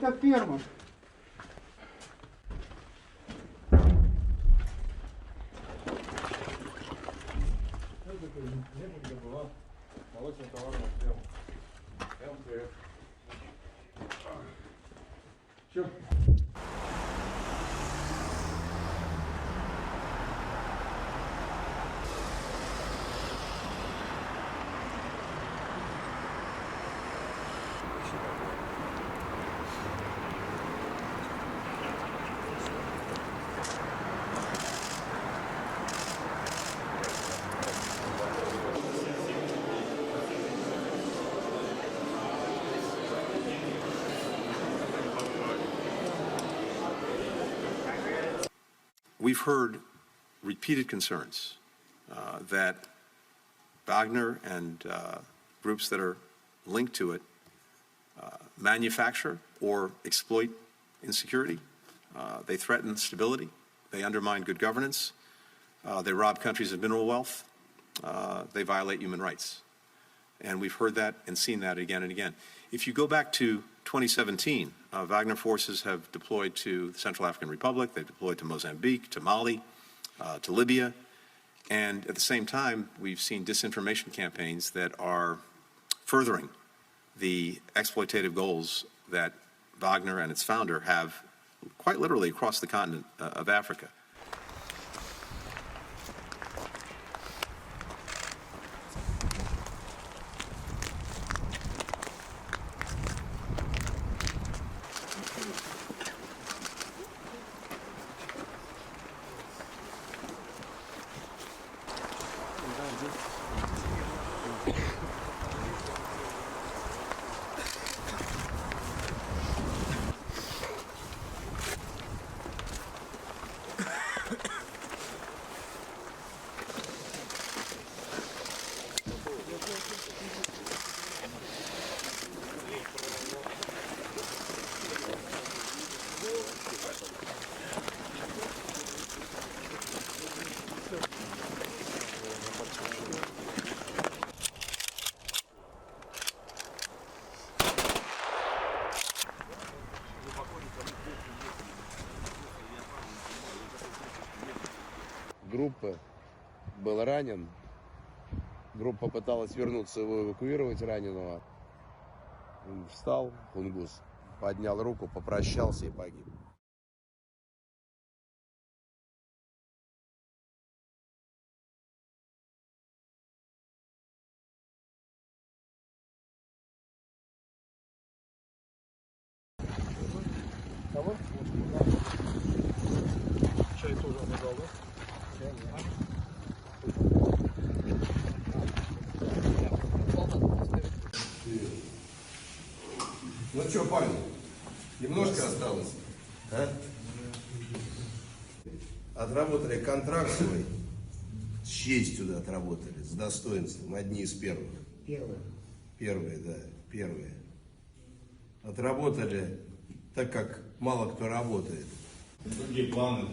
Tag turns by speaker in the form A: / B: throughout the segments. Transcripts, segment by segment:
A: Это ферма.
B: Некогда была молочно-товарная ферма. МТФ. Чё?
C: We've heard repeated concerns that Wagner and groups that are linked to it manufacture or exploit insecurity. They threaten stability. They undermine good governance. They rob countries of mineral wealth. They violate human rights. And we've heard that and seen that again and again. If you go back to 2017, Wagner forces have deployed to the Central African Republic, they've deployed to Mozambique, to Mali, to Libya, and at the same time, we've seen disinformation campaigns that are furthering the exploitative goals that Wagner and its founder have quite literally across the continent of Africa.
D: Группа был ранен. Группа пыталась вернуться, его эвакуировать раненого. Он встал, Хунгус, поднял руку, попрощался и погиб.
B: Кого? Чай тоже отдал, да?
D: Ну что, парни, немножко осталось, а? Отработали контракт свой, с честью да, отработали, с достоинством, одни из первых.
A: Первые.
D: Первые, да, первые. Отработали так, как мало кто работает.
B: Какие планы?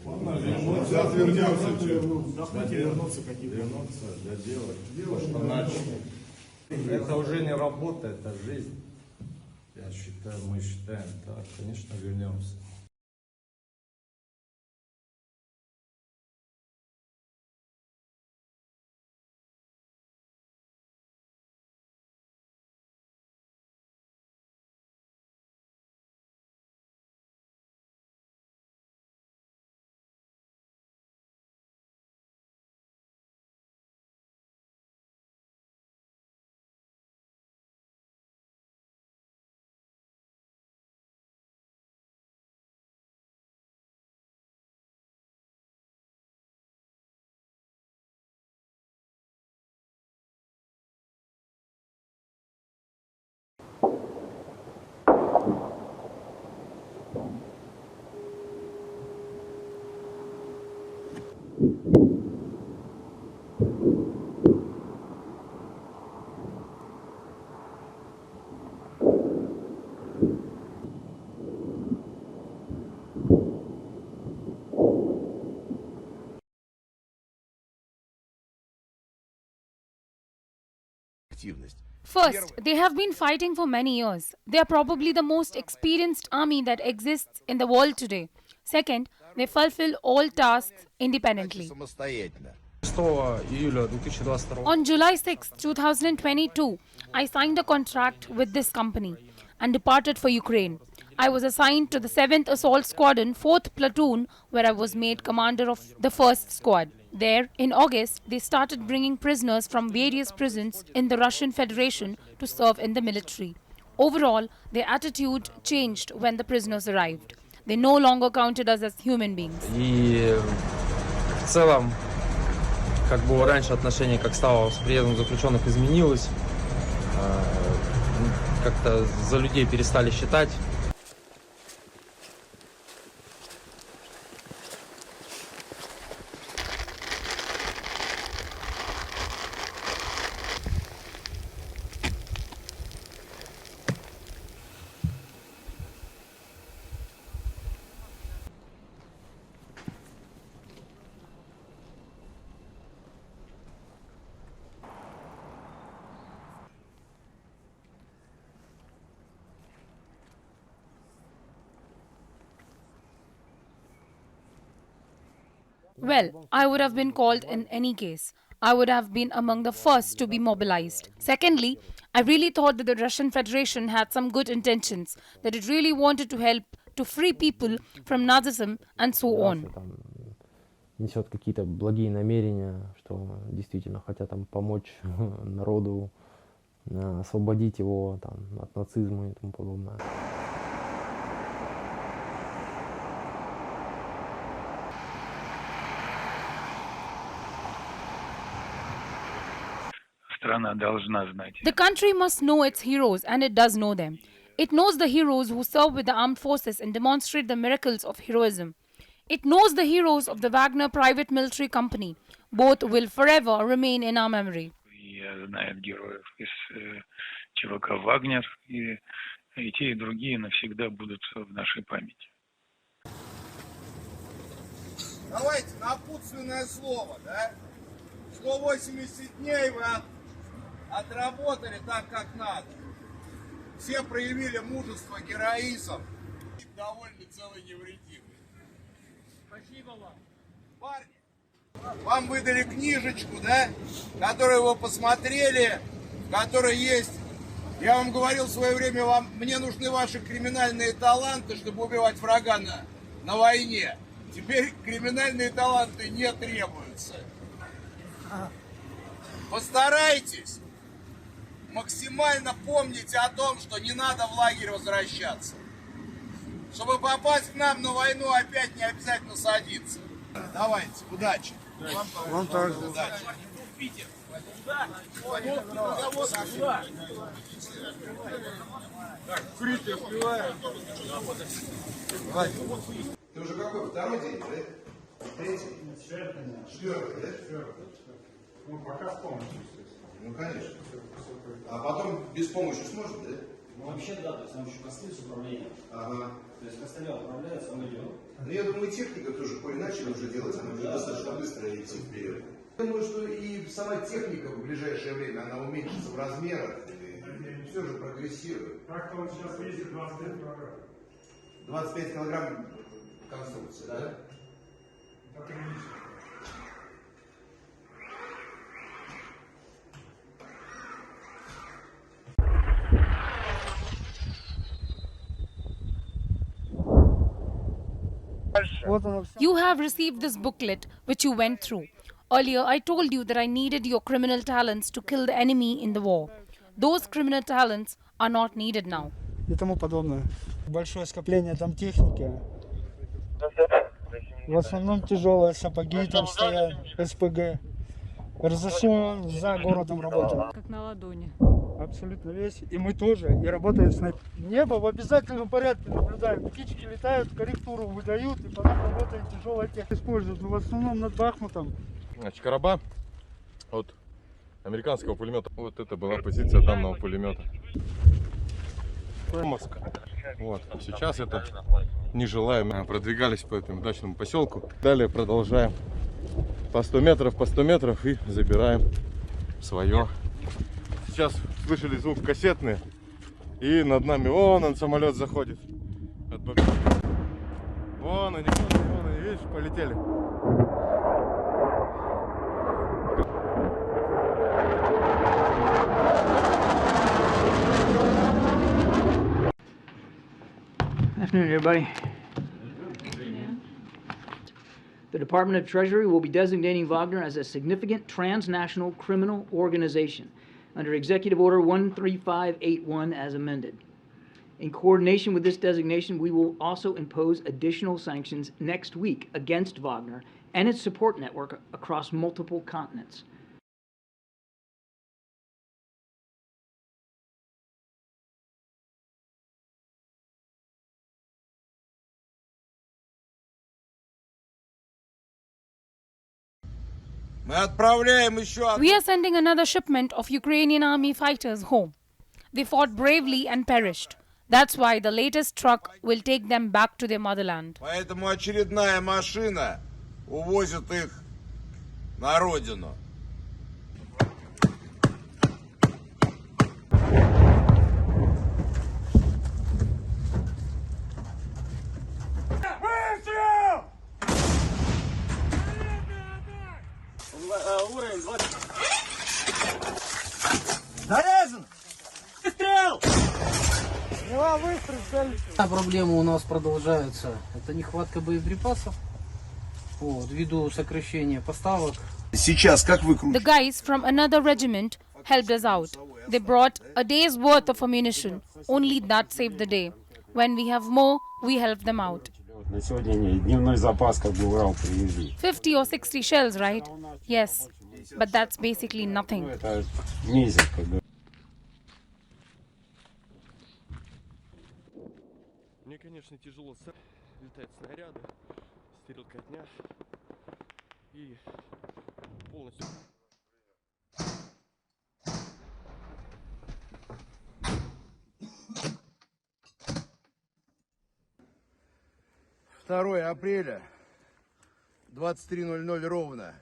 A: Сейчас вернуться какие-то.
B: Вернуться, доделать, что начали. Это уже не работа, это жизнь. Я считаю, мы считаем, да, конечно, вернемся.
D: Активность.
E: First, they have been fighting for many years. They are probably the most experienced army that exists in the world today. Second, they fulfill all tasks independently.
D: Самостоятельно.
B: 6 июля 2022
E: On July 6, 2022, I signed a contract with this company and departed for Ukraine. I was assigned to the 7th Assault Squadron, 4th Platoon, where I was made commander of the 1st Squad. There, in August, they started bringing prisoners from various prisons in the Russian Federation to serve in the military. Overall, their attitude changed when the prisoners arrived. They no longer counted us as human beings.
B: И в целом, как было раньше, отношение как стало с приездом заключенных изменилось. Как-то за людей перестали считать.
E: Well, I would have been called in any case. I would have been among the first to be mobilized. Secondly, I really thought that the Russian Federation had some good intentions, that it really wanted to help to free people from Nazism and so on.
F: Несет какие-то благие намерения, что действительно хотят там помочь народу, освободить его там от нацизма и тому подобное.
E: The country must know its heroes, and it does know them. It knows the heroes who serve with the armed forces and demonstrate the miracles of heroism. It knows the heroes of the Wagner private military company. Both will forever remain in our memory.
G: Знает героев из ЧВК «Вагнер», и те, и другие навсегда будут в нашей памяти.
H: Давайте напутственное слово, да? 180 дней вы отработали так, как надо. Все проявили мужество, героизм. Довольны целый невредимый. Спасибо вам. Парни, вам выдали книжечку, да? Которую вы посмотрели, в которой есть... Я вам говорил в свое время, мне нужны ваши криминальные таланты, чтобы убивать врага на войне. Теперь криминальные таланты не требуются. Постарайтесь максимально помнить о том, что не надо в лагерь возвращаться. Чтобы попасть к нам на войну, опять не обязательно садиться. Давайте, удачи. Вам тоже. Удачи. Так, курить успеваем.
D: Ты уже какой? Второй день, да? Третий? Четвертый, да?
A: Четвертый. Ну, пока с помощью, естественно.
D: Ну, конечно. А потом без помощи сможет, да?
I: Ну, вообще, да, то есть нам еще костыль с управлением.
D: Ага.
I: То есть костыля управляется, он идет.
D: Ну, я думаю, техника тоже начали уже делать, она уже достаточно быстро идти вперед. Я думаю, что и сама техника в ближайшее время, она уменьшится в размерах, и все же прогрессирует.
A: Как-то он сейчас весит 25 килограмм.
D: 25 килограмм конструкция, да?
A: Так и видишь.
E: You have received this booklet which you went through. Earlier, I told you that I needed your criminal talents to kill the enemy in the war. Those criminal talents are not needed now.
J: И тому подобное. Большое скопление там техники. В основном тяжелые сапоги там стоят, СПГ. РЗСО за городом работает.
K: Как на ладони.
J: Абсолютно весь. И мы тоже. И работает снайпер. Небо в обязательном порядке наблюдаем. Птички летают, корректуру выдают, и потом работает тяжелая техника. Используют, но в основном над Бахмутом.
L: Значит, короба от американского пулемета. Вот это была позиция данного пулемета. Мозг. Вот. Сейчас это не желаем. Продвигались по этому дачному поселку. Далее продолжаем по 100 метров и забираем свое сейчас слышали звук кассетный. И над нами, вон он, самолет заходит. От Бахмута. Вон они, видишь, полетели.
K: Afternoon, everybody. The Department of Treasury will be designating Wagner as a significant transnational criminal organization under Executive Order 13581 as amended. In coordination with this designation, we will also impose additional sanctions next week against Wagner and its support network across multiple continents.
E: We are sending another shipment of Ukrainian army fighters home. They fought bravely and perished. That's why the latest truck will take them back to their motherland.
H: Поэтому очередная машина увозит их на родину.
I: Уровень 20.
J: Заряжен!
I: Выстрел!
J: Два выстрела.
M: Проблемы у нас продолжаются. Это нехватка боеприпасов ввиду сокращения поставок.
H: Сейчас как вы
E: The guys from another regiment helped us out. They brought a day's worth of ammunition. Only that saved the day. When we have more, we help them out.
I: На сегодня дневной запас, как бы Урал привезли.
E: 50 or 60 shells, right? Yes, but that's basically nothing.
I: Это месяц, когда.
L: Мне, конечно, тяжело летают снаряды, стрелкотня и полностью.
H: апреля, 23:00 ровно.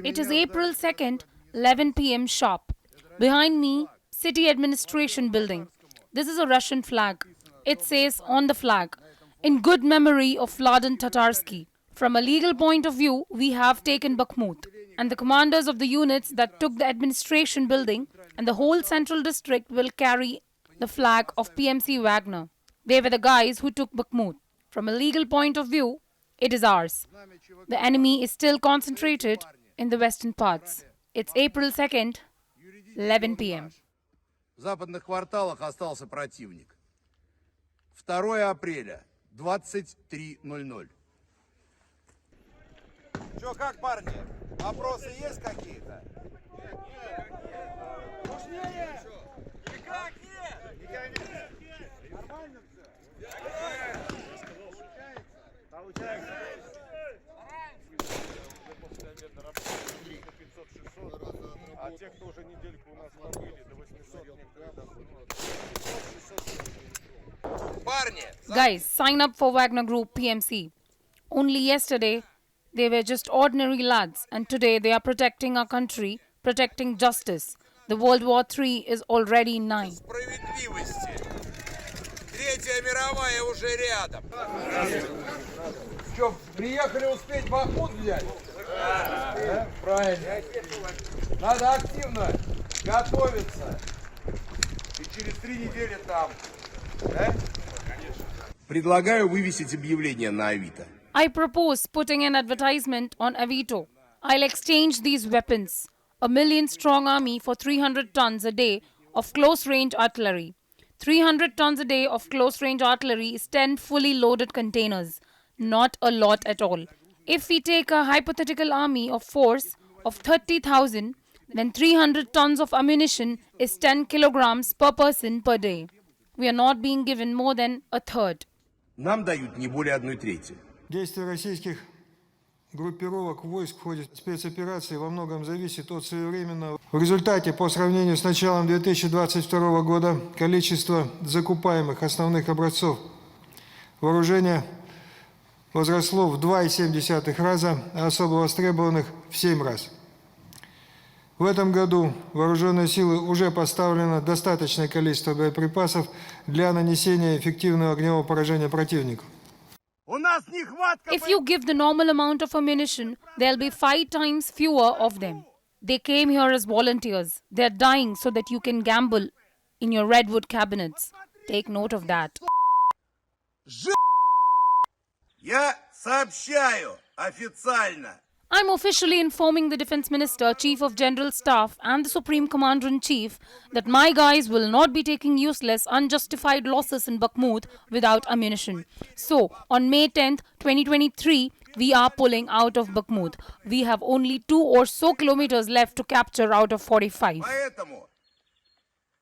E: It is April 2nd, 11 p.m. sharp. Behind me, City Administration Building. This is a Russian flag. It says on the flag, in good memory of Vladan Tatarsky. From a legal point of view, we have taken Bakhmut. And the commanders of the units that took the administration building and the whole central district will carry the flag of PMC Wagner. They were the guys who took Bakhmut. From a legal point of view, it is ours. The enemy is still concentrated in the western parts. It's April 2nd, 11 p.m.
H: В западных кварталах остался противник. 2 апреля, 23:00. Чё, как, парни? Вопросы есть какие-то? Нужнее! Никак нет! Нормально все? Получается.
L: А те, кто уже недельку у нас побыли, до 800
E: Guys, sign up for Wagner Group PMC. Only yesterday, they were just ordinary lads, and today they are protecting our country, protecting justice. The World War III is already 9.
H: Третья мировая уже рядом. Что, приехали успеть Бахмут взять? Да? Правильно. Надо активно готовиться. И через 3 недели там. Да? Предлагаю вывесить объявление на Авито.
E: I propose putting an advertisement on Avito. I'll exchange these weapons. 1 million strong army for 300 tons a day of close-range artillery. 300 tons a day of close-range artillery is 10 fully loaded containers. Not a lot at all. If we take a hypothetical army of force of 30,000, then 300 tons of ammunition is 10 kilograms per person per day. We are not being given more than a third.
H: Нам дают не более 1/3.
N: Действия российских группировок войск в ходе спецоперации во многом зависит от своевременного. В результате, по сравнению с началом 2022 года, количество закупаемых основных образцов вооружения возросло в 2,7 раза, а особо востребованных в 7 раз. В этом году в вооруженные силы уже поставлено достаточное количество боеприпасов для нанесения эффективного огневого поражения противнику.
E: If you give the normal amount of ammunition, there'll be 5 times fewer of them. They came here as volunteers. They're dying so that you can gamble in your redwood cabinets. Take note of that.
H: Я сообщаю официально.
E: I'm officially informing the Defense Minister, Chief of General Staff and the Supreme Commander-in-Chief that my guys will not be taking useless, unjustified losses in Bakhmut without ammunition. So, on May 10th, 2023, we are pulling out of Bakhmut. We have only 2 or so kilometers left to capture out of 45.
H: Поэтому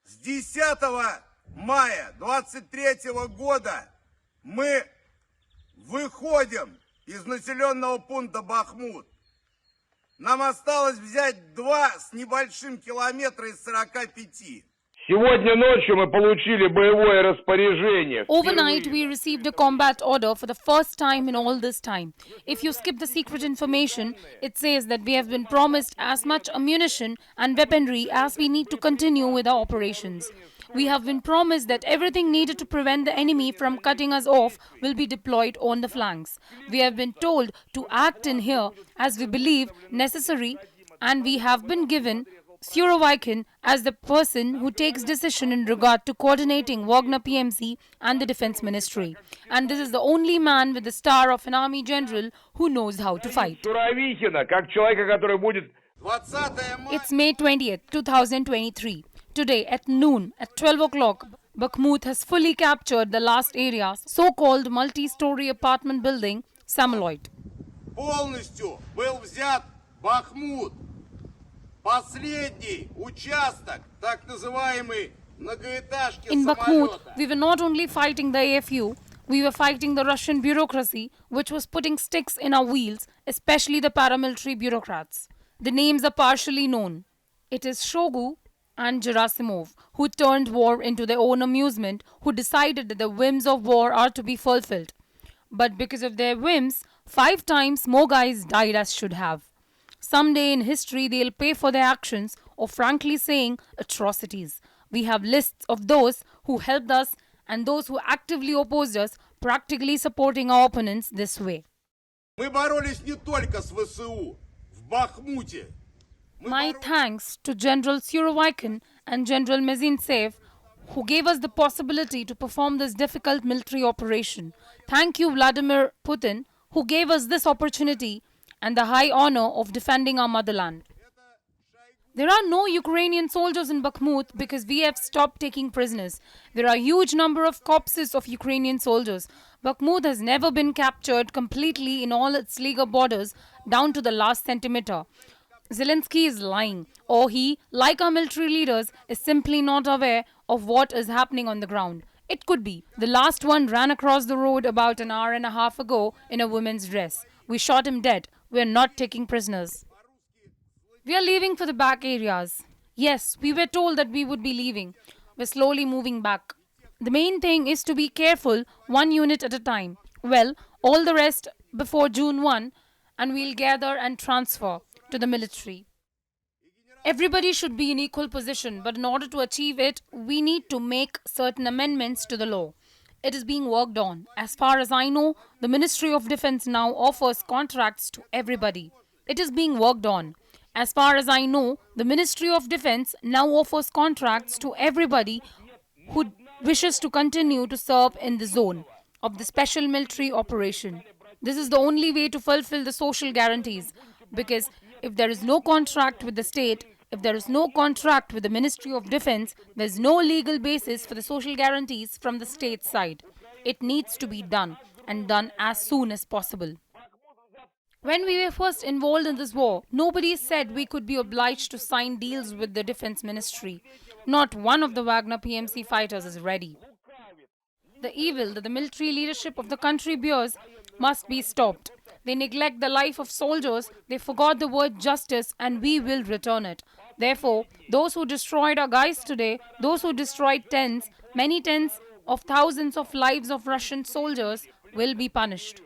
H: с 10 мая 23 года мы выходим из населенного пункта Бахмут. Нам осталось взять 2 с небольшим километра из 45.
D: Сегодня ночью мы получили боевое распоряжение.
E: Overnight, we received a combat order for the first time in all this time. If you skip the secret information, it says that we have been promised as much ammunition and weaponry as we need to continue with our operations. We have been promised that everything needed to prevent the enemy from cutting us off will be deployed on the flanks. We have been told to act in here as we believe necessary, and we have been given Surovikin as the person who takes decision in regard to coordinating Wagner PMC and the Defense Ministry. And this is the only man with the star of an army general who knows how to fight. It's May 20th, 2023. Today at noon, at 12 o'clock, Bakhmut has fully captured the last area, so-called multi-story apartment building, Samoloid.
H: Полностью был взят Бахмут. Последний участок, так называемый многоэтажки
E: In Bakhmut,
H: самолета.
E: we were not only fighting the AFU, we were fighting the Russian bureaucracy, which was putting sticks in our wheels, especially the paramilitary bureaucrats. The names are partially known. It is Shogu and Gerasimov, who turned war into their own amusement, who decided that the whims of war are to be fulfilled. But because of their whims, 5 times more guys died as should have. Someday in history, they'll pay for their actions, or frankly saying, atrocities. We have lists of those who helped us and those who actively opposed us, practically supporting our opponents this way.
H: Мы боролись не только с ВСУ в Бахмуте.
E: My thanks to General Surovikin and General Mezintsev, who gave us the possibility to perform this difficult military operation. Thank you, Vladimir Putin, who gave us this opportunity and the high honor of defending our motherland. There are no Ukrainian soldiers in Bakhmut because we have stopped taking prisoners. There are a huge number of corpses of Ukrainian soldiers. Bakhmut has never been captured completely in all its legal borders down to the last centimeter. Zelensky is lying, or he, like our military leaders, is simply not aware of what is happening on the ground. It could be. The last one ran across the road about an hour and a half ago in a woman's dress. We shot him dead. We are not taking prisoners. We are leaving for the back areas. Yes, we were told that we would be leaving. We're slowly moving back. The main thing is to be careful, 1 unit at a time. Well, all the rest before June 1, and we'll gather and transfer to the military. Everybody should be in equal position, but in order to achieve it, we need to make certain amendments to the law. It is being worked on. As far as I know, the Ministry of Defense now offers contracts to everybody. It is being worked on. As far as I know, the Ministry of Defense now offers contracts to everybody who wishes to continue to serve in the zone of the special military operation. This is the only way to fulfill the social guarantees, because if there is no contract with the state, if there is no contract with the Ministry of Defense, there is no legal basis for the social guarantees from the state side. It needs to be done, and done as soon as possible. When we were first involved in this war, nobody said we could be obliged to sign deals with the Defense Ministry. Not one of the Wagner PMC fighters is ready. The evil that the military leadership of the country bears must be stopped. They neglect the life of soldiers, they forgot the word justice, and we will return it. Therefore, those who destroyed our guys today, those who destroyed many tens of thousands of lives of Russian soldiers will be punished.